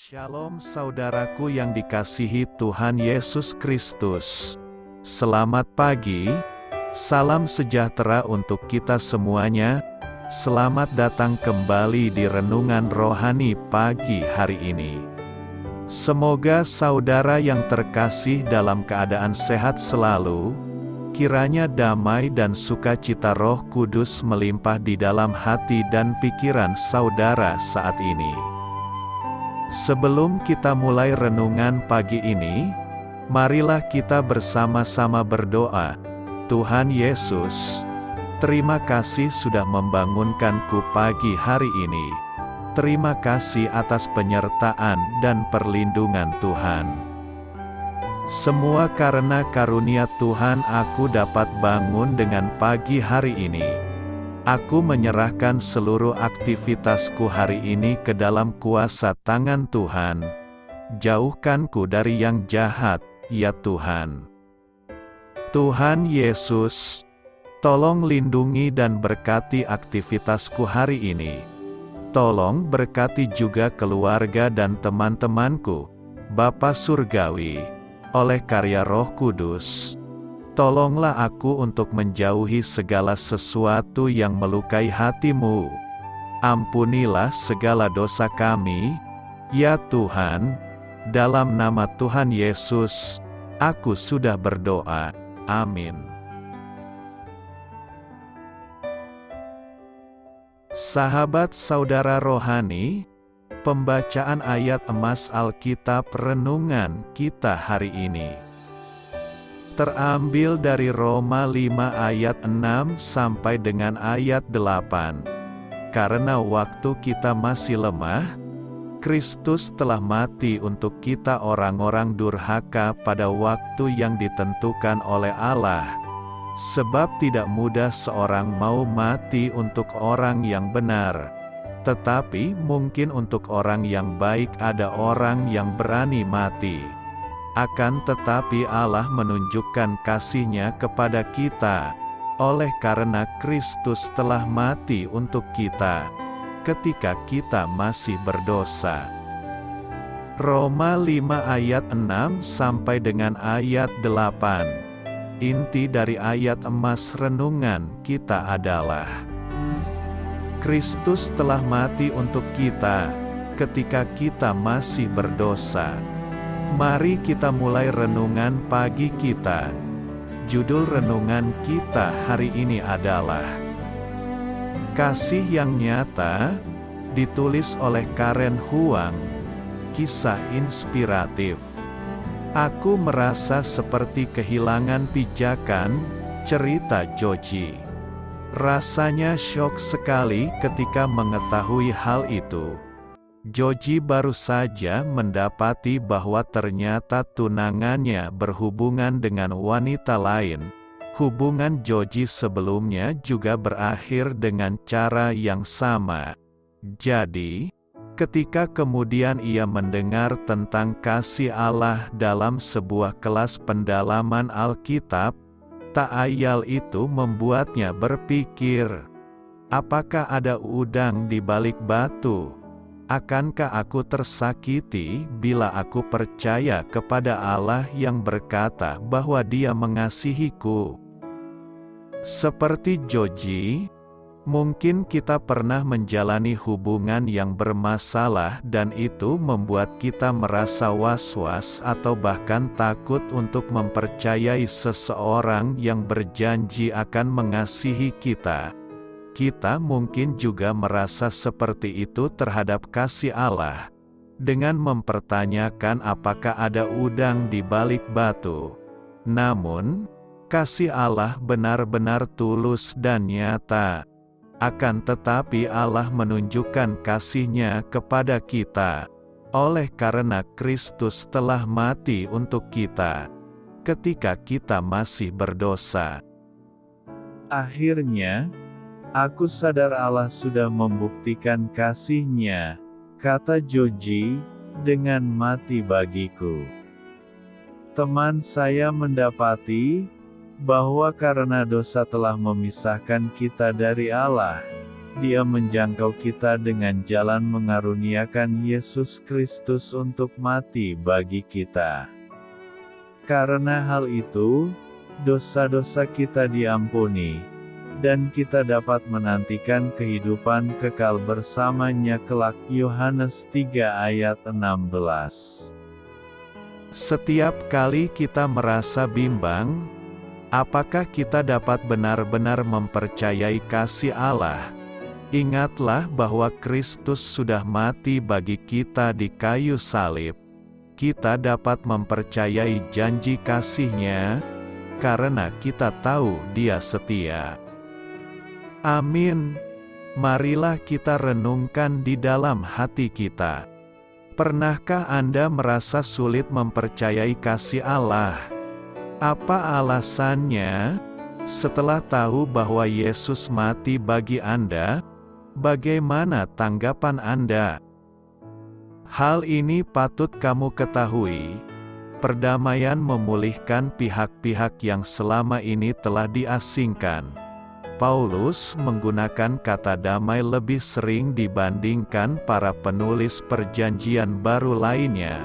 Shalom saudaraku yang dikasihi Tuhan Yesus Kristus. Selamat pagi, salam sejahtera untuk kita semuanya. Selamat datang kembali di Renungan Rohani pagi hari ini. Semoga saudara yang terkasih dalam keadaan sehat selalu. Kiranya damai dan sukacita Roh Kudus melimpah di dalam hati dan pikiran saudara saat ini. Sebelum kita mulai renungan pagi ini, marilah kita bersama-sama berdoa. Tuhan Yesus, terima kasih sudah membangunkanku pagi hari ini. Terima kasih atas penyertaan dan perlindungan Tuhan. Semua karena karunia Tuhan aku dapat bangun dengan pagi hari ini. Aku menyerahkan seluruh aktivitasku hari ini ke dalam kuasa tangan Tuhan. Jauhkanku dari yang jahat, ya Tuhan. Tuhan Yesus, tolong lindungi dan berkati aktivitasku hari ini. Tolong berkati juga keluarga dan teman-temanku, Bapa Surgawi, oleh karya Roh Kudus. Tolonglah aku untuk menjauhi segala sesuatu yang melukai hati-Mu. Ampunilah segala dosa kami, ya Tuhan. Dalam nama Tuhan Yesus, aku sudah berdoa. Amin. Sahabat saudara rohani, pembacaan ayat emas Alkitab renungan kita hari ini terambil dari Roma 5 ayat 6 sampai dengan ayat 8. Karena waktu kita masih lemah, Kristus telah mati untuk kita orang-orang durhaka pada waktu yang ditentukan oleh Allah. Sebab tidak mudah seorang mau mati untuk orang yang benar. Tetapi mungkin untuk orang yang baik ada orang yang berani mati. Akan tetapi Allah menunjukkan kasih-Nya kepada kita, oleh karena Kristus telah mati untuk kita, ketika kita masih berdosa. Roma 5 ayat 6 sampai dengan ayat 8. Inti dari ayat emas renungan kita adalah Kristus telah mati untuk kita, ketika kita masih berdosa. Mari kita mulai renungan pagi kita. Judul renungan kita hari ini adalah Kasih yang Nyata, ditulis oleh Karen Huang. Kisah inspiratif. Aku merasa seperti kehilangan pijakan, cerita Joji. Rasanya syok sekali ketika mengetahui hal itu. Joji baru saja mendapati bahwa ternyata tunangannya berhubungan dengan wanita lain. Hubungan Joji sebelumnya juga berakhir dengan cara yang sama. Jadi, ketika kemudian ia mendengar tentang kasih Allah dalam sebuah kelas pendalaman Alkitab, ta'ayal itu membuatnya berpikir, apakah ada udang di balik batu? Akankah aku tersakiti bila aku percaya kepada Allah yang berkata bahwa Dia mengasihiku? Seperti Joji, mungkin kita pernah menjalani hubungan yang bermasalah dan itu membuat kita merasa was-was atau bahkan takut untuk mempercayai seseorang yang berjanji akan mengasihi kita. Kita mungkin juga merasa seperti itu terhadap kasih Allah, dengan mempertanyakan apakah ada udang di balik batu. Namun, kasih Allah benar-benar tulus dan nyata. Akan tetapi Allah menunjukkan kasih-Nya kepada kita, oleh karena Kristus telah mati untuk kita, ketika kita masih berdosa. Akhirnya, aku sadar Allah sudah membuktikan kasih-Nya, kata Joji, dengan mati bagiku. Teman saya mendapati bahwa karena dosa telah memisahkan kita dari Allah, Dia menjangkau kita dengan jalan mengaruniakan Yesus Kristus untuk mati bagi kita. Karena hal itu, dosa-dosa kita diampuni, dan kita dapat menantikan kehidupan kekal bersamanya kelak. Yohanes 3 ayat 16. Setiap kali kita merasa bimbang, apakah kita dapat benar-benar mempercayai kasih Allah? Ingatlah bahwa Kristus sudah mati bagi kita di kayu salib. Kita dapat mempercayai janji kasih-Nya, karena kita tahu Dia setia. Amin. Marilah kita renungkan di dalam hati kita. Pernahkah Anda merasa sulit mempercayai kasih Allah? Apa alasannya? Setelah tahu bahwa Yesus mati bagi Anda, bagaimana tanggapan Anda? Hal ini patut kamu ketahui. Perdamaian memulihkan pihak-pihak yang selama ini telah diasingkan. Paulus menggunakan kata damai lebih sering dibandingkan para penulis perjanjian baru lainnya.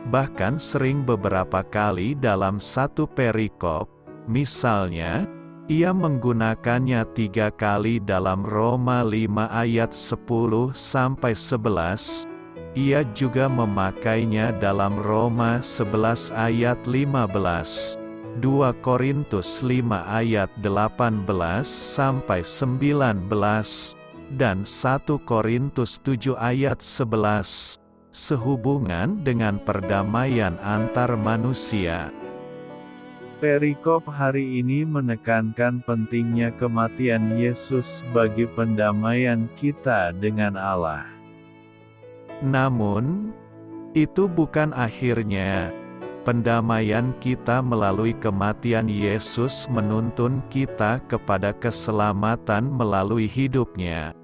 Bahkan sering beberapa kali dalam satu perikop, misalnya, ia menggunakannya 3 kali dalam Roma 5 ayat 10-11, ia juga memakainya dalam Roma 11 ayat 15, 2 Korintus 5 ayat 18-19, dan 1 Korintus 7 ayat 11, sehubungan dengan perdamaian antar manusia. Perikop hari ini menekankan pentingnya kematian Yesus bagi pendamaian kita dengan Allah. Namun, itu bukan akhirnya. Pendamaian kita melalui kematian Yesus menuntun kita kepada keselamatan melalui hidup-Nya.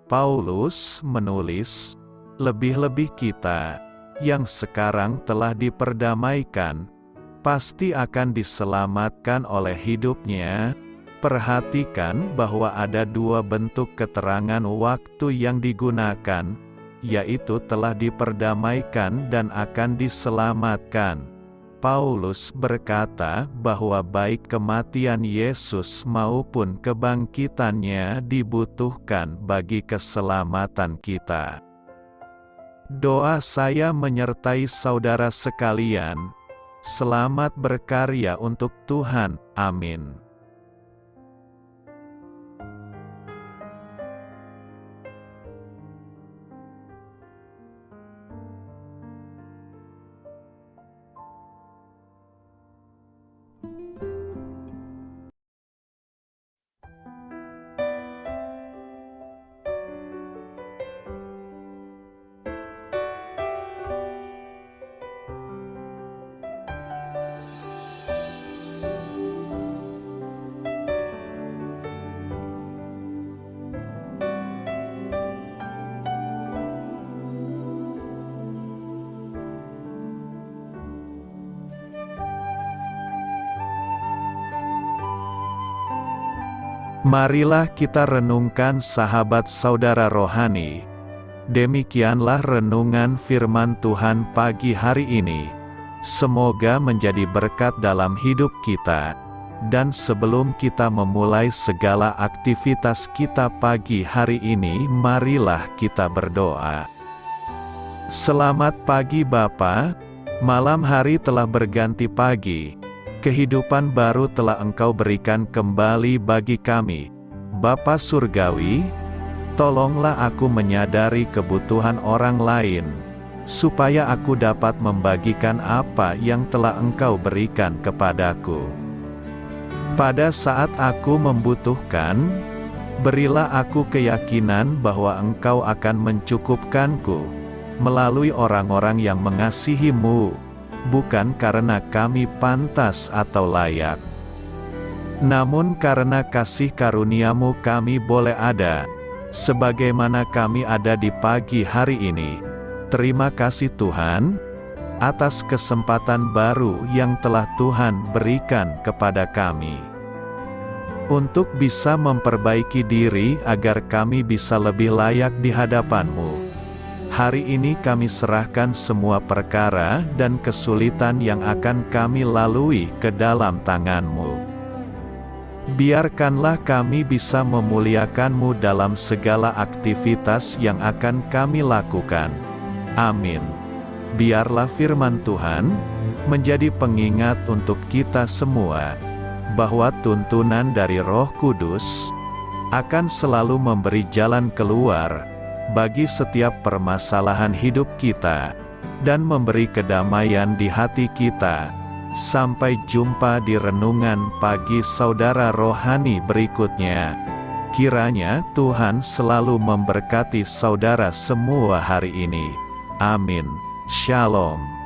Paulus menulis, lebih-lebih kita, yang sekarang telah diperdamaikan, pasti akan diselamatkan oleh hidup-Nya. Perhatikan bahwa ada 2 bentuk keterangan waktu yang digunakan, yaitu telah diperdamaikan dan akan diselamatkan. Paulus berkata bahwa baik kematian Yesus maupun kebangkitan-Nya dibutuhkan bagi keselamatan kita. Doa saya menyertai saudara sekalian. Selamat berkarya untuk Tuhan. Amin. Marilah kita renungkan sahabat saudara rohani. Demikianlah renungan firman Tuhan pagi hari ini. Semoga menjadi berkat dalam hidup kita. Dan sebelum kita memulai segala aktivitas kita pagi hari ini, marilah kita berdoa. Selamat pagi Bapa, malam hari telah berganti pagi. Kehidupan baru telah Engkau berikan kembali bagi kami. Bapa Surgawi, tolonglah aku menyadari kebutuhan orang lain, supaya aku dapat membagikan apa yang telah Engkau berikan kepadaku. Pada saat aku membutuhkan, berilah aku keyakinan bahwa Engkau akan mencukupkanku, melalui orang-orang yang mengasihi-Mu, bukan karena kami pantas atau layak, namun karena kasih karunia-Mu kami boleh ada, sebagaimana kami ada di pagi hari ini. Terima kasih Tuhan, atas kesempatan baru yang telah Tuhan berikan kepada kami. untuk bisa memperbaiki diri agar kami bisa lebih layak di hadapan-Mu. Hari ini kami serahkan semua perkara dan kesulitan yang akan kami lalui ke dalam tangan-Mu. Biarkanlah kami bisa memuliakan-Mu dalam segala aktivitas yang akan kami lakukan. Amin. Biarlah firman Tuhan menjadi pengingat untuk kita semua, bahwa tuntunan dari Roh Kudus akan selalu memberi jalan keluar bagi setiap permasalahan hidup kita, dan memberi kedamaian di hati kita. Sampai jumpa di renungan pagi saudara rohani berikutnya. Kiranya Tuhan selalu memberkati saudara semua hari ini. Amin. Shalom.